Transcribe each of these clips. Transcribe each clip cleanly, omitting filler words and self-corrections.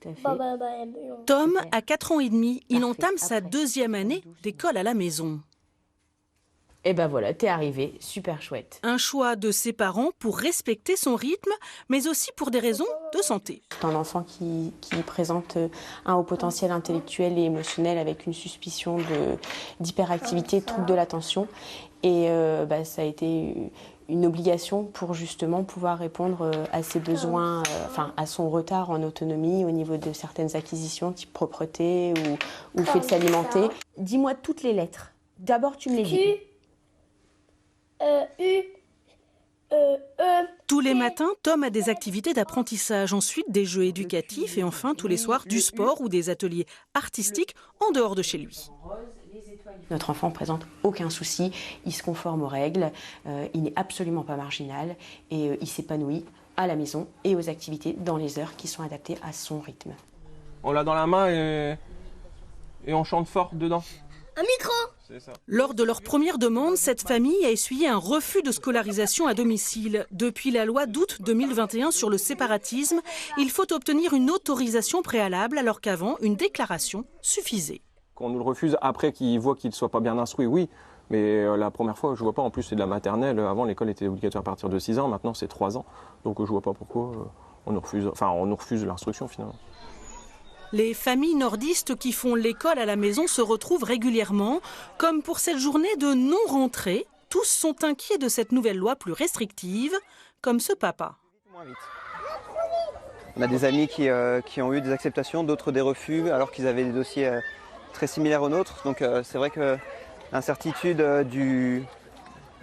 Tout à fait. Tom a 4 ans et demi. Il entame sa 2e année d'école à la maison. Et ben voilà, t'es arrivé, super chouette. Un choix de ses parents pour respecter son rythme, mais aussi pour des raisons de santé. Un enfant qui présente un haut potentiel intellectuel et émotionnel avec une suspicion d'hyperactivité, trouble de l'attention. Et ça a été une obligation pour justement pouvoir répondre à ses besoins, à son retard en autonomie au niveau de certaines acquisitions, type propreté ou le fait de s'alimenter. Dis-moi toutes les lettres. D'abord, tu me les dis. Tous les matins, Tom a des activités d'apprentissage, ensuite des jeux éducatifs et enfin tous les soirs du sport ou des ateliers artistiques en dehors de chez lui. Notre enfant ne présente aucun souci, il se conforme aux règles, il n'est absolument pas marginal et il s'épanouit à la maison et aux activités dans les heures qui sont adaptées à son rythme. On l'a dans la main et on chante fort dedans. Un micro! C'est ça. Lors de leur première demande, cette famille a essuyé un refus de scolarisation à domicile. Depuis la loi d'août 2021 sur le séparatisme, il faut obtenir une autorisation préalable alors qu'avant, une déclaration suffisait. Qu'on nous le refuse après qu'ils voient qu'il ne soit pas bien instruit, oui. Mais la première fois, je ne vois pas. En plus, c'est de la maternelle. Avant, l'école était obligatoire à partir de 6 ans. Maintenant, c'est 3 ans. Donc, je ne vois pas pourquoi on nous refuse l'instruction, finalement. Les familles nordistes qui font l'école à la maison se retrouvent régulièrement, comme pour cette journée de non-rentrée. Tous sont inquiets de cette nouvelle loi plus restrictive, comme ce papa. On a des amis qui ont eu des acceptations, d'autres des refus, alors qu'ils avaient des dossiers très similaires aux nôtres. Donc c'est vrai que l'incertitude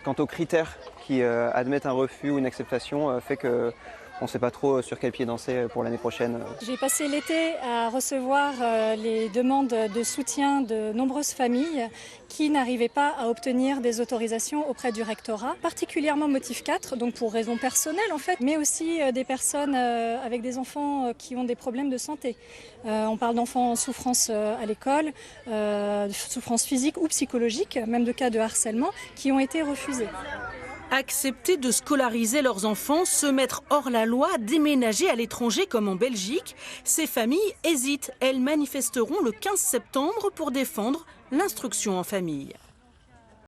quant aux critères qui admettent un refus ou une acceptation fait que on ne sait pas trop sur quel pied danser pour l'année prochaine. J'ai passé l'été à recevoir les demandes de soutien de nombreuses familles qui n'arrivaient pas à obtenir des autorisations auprès du rectorat, particulièrement motif 4, donc pour raisons personnelles en fait, mais aussi des personnes avec des enfants qui ont des problèmes de santé. On parle d'enfants en souffrance à l'école, souffrance physique ou psychologique, même de cas de harcèlement, qui ont été refusés. Accepter de scolariser leurs enfants, se mettre hors la loi, déménager à l'étranger comme en Belgique, ces familles hésitent. Elles manifesteront le 15 septembre pour défendre l'instruction en famille.